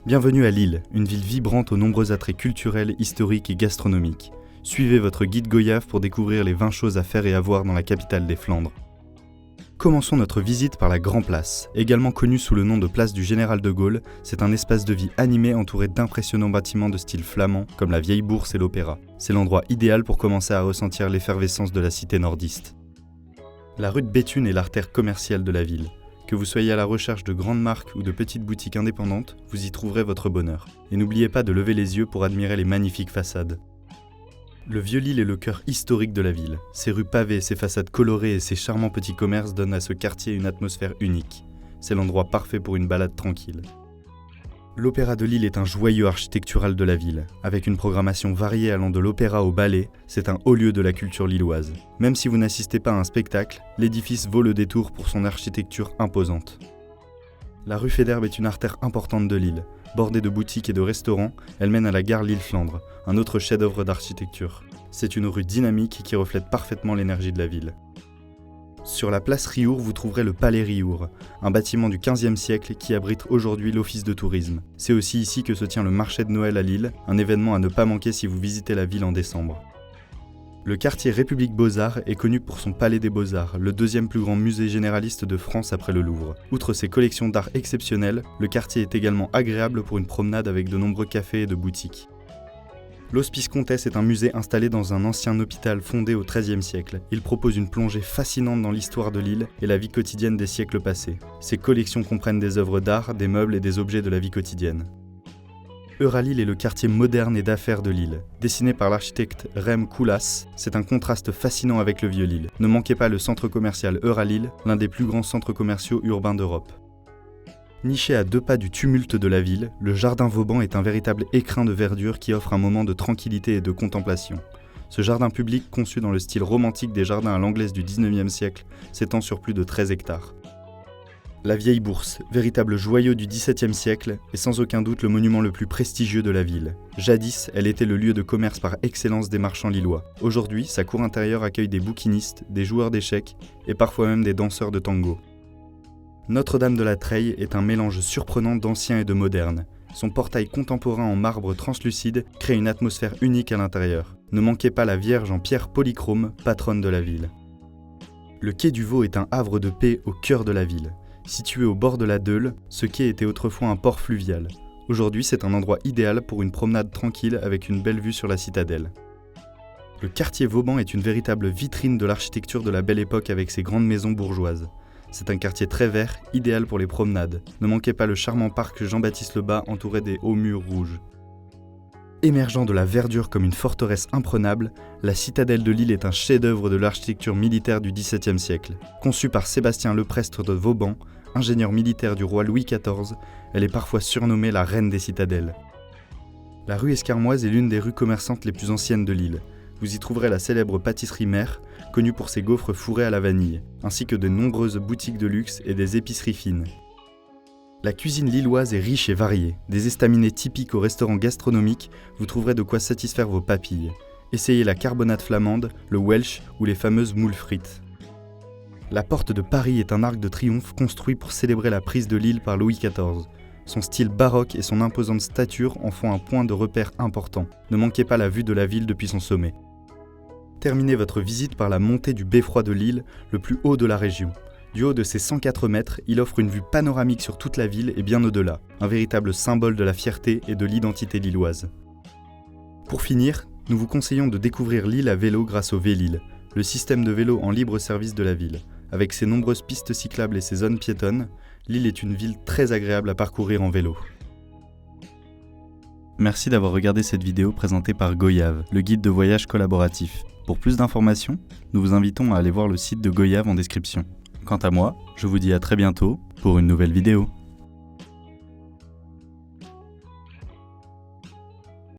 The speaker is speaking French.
Bienvenue à Lille, une ville vibrante aux nombreux attraits culturels, historiques et gastronomiques. Suivez votre guide Goyave pour découvrir les 20 choses à faire et à voir dans la capitale des Flandres. Commençons notre visite par la Grand Place. Également connue sous le nom de place du Général de Gaulle, c'est un espace de vie animé entouré d'impressionnants bâtiments de style flamand, comme la Vieille Bourse et l'Opéra. C'est l'endroit idéal pour commencer à ressentir l'effervescence de la cité nordiste. La rue de Béthune est l'artère commerciale de la ville. Que vous soyez à la recherche de grandes marques ou de petites boutiques indépendantes, vous y trouverez votre bonheur. Et n'oubliez pas de lever les yeux pour admirer les magnifiques façades. Le Vieux-Lille est le cœur historique de la ville. Ses rues pavées, ses façades colorées et ses charmants petits commerces donnent à ce quartier une atmosphère unique. C'est l'endroit parfait pour une balade tranquille. L'Opéra de Lille est un joyau architectural de la ville. Avec une programmation variée allant de l'opéra au ballet, c'est un haut lieu de la culture lilloise. Même si vous n'assistez pas à un spectacle, l'édifice vaut le détour pour son architecture imposante. La rue Faidherbe est une artère importante de Lille. Bordée de boutiques et de restaurants, elle mène à la gare Lille-Flandre, un autre chef-d'œuvre d'architecture. C'est une rue dynamique qui reflète parfaitement l'énergie de la ville. Sur la place Riour, vous trouverez le Palais Riour, un bâtiment du XVe siècle qui abrite aujourd'hui l'office de tourisme. C'est aussi ici que se tient le marché de Noël à Lille, un événement à ne pas manquer si vous visitez la ville en décembre. Le quartier République Beaux-Arts est connu pour son Palais des Beaux-Arts, le deuxième plus grand musée généraliste de France après le Louvre. Outre ses collections d'art exceptionnelles, le quartier est également agréable pour une promenade avec de nombreux cafés et de boutiques. L'Hospice Comtesse est un musée installé dans un ancien hôpital fondé au XIIIe siècle. Il propose une plongée fascinante dans l'histoire de Lille et la vie quotidienne des siècles passés. Ses collections comprennent des œuvres d'art, des meubles et des objets de la vie quotidienne. Euralille est le quartier moderne et d'affaires de Lille. Dessiné par l'architecte Rem Koolhaas, c'est un contraste fascinant avec le Vieux-Lille. Ne manquez pas le centre commercial Euralille, l'un des plus grands centres commerciaux urbains d'Europe. Niché à 2 pas du tumulte de la ville, le jardin Vauban est un véritable écrin de verdure qui offre un moment de tranquillité et de contemplation. Ce jardin public, conçu dans le style romantique des jardins à l'anglaise du XIXe siècle, s'étend sur plus de 13 hectares. La Vieille Bourse, véritable joyau du XVIIe siècle, est sans aucun doute le monument le plus prestigieux de la ville. Jadis, elle était le lieu de commerce par excellence des marchands lillois. Aujourd'hui, sa cour intérieure accueille des bouquinistes, des joueurs d'échecs et parfois même des danseurs de tango. Notre-Dame de la Treille est un mélange surprenant d'ancien et de moderne. Son portail contemporain en marbre translucide crée une atmosphère unique à l'intérieur. Ne manquez pas la Vierge en pierre polychrome, patronne de la ville. Le quai du Vau est un havre de paix au cœur de la ville. Situé au bord de la Deule, ce quai était autrefois un port fluvial. Aujourd'hui, c'est un endroit idéal pour une promenade tranquille avec une belle vue sur la citadelle. Le quartier Vauban est une véritable vitrine de l'architecture de la Belle Époque avec ses grandes maisons bourgeoises. C'est un quartier très vert, idéal pour les promenades. Ne manquez pas le charmant parc Jean-Baptiste Lebas entouré des hauts murs rouges. Émergeant de la verdure comme une forteresse imprenable, la citadelle de Lille est un chef-d'œuvre de l'architecture militaire du XVIIe siècle. Conçue par Sébastien Leprestre de Vauban, ingénieur militaire du roi Louis XIV, elle est parfois surnommée la reine des citadelles. La rue Escarmoise est l'une des rues commerçantes les plus anciennes de Lille. Vous y trouverez la célèbre pâtisserie Mère, connue pour ses gaufres fourrés à la vanille, ainsi que de nombreuses boutiques de luxe et des épiceries fines. La cuisine lilloise est riche et variée. Des estaminets typiques au restaurant gastronomique, vous trouverez de quoi satisfaire vos papilles. Essayez la carbonate flamande, le Welsh ou les fameuses moules frites. La porte de Paris est un arc de triomphe construit pour célébrer la prise de Lille par Louis XIV. Son style baroque et son imposante stature en font un point de repère important. Ne manquez pas la vue de la ville depuis son sommet. Terminez votre visite par la montée du beffroi de Lille, le plus haut de la région. Du haut de ses 104 mètres, il offre une vue panoramique sur toute la ville et bien au-delà, un véritable symbole de la fierté et de l'identité lilloise. Pour finir, nous vous conseillons de découvrir Lille à vélo grâce au Vélil, le système de vélo en libre service de la ville. Avec ses nombreuses pistes cyclables et ses zones piétonnes, Lille est une ville très agréable à parcourir en vélo. Merci d'avoir regardé cette vidéo présentée par Goyave, le guide de voyage collaboratif. Pour plus d'informations, nous vous invitons à aller voir le site de Goyave en description. Quant à moi, je vous dis à très bientôt pour une nouvelle vidéo.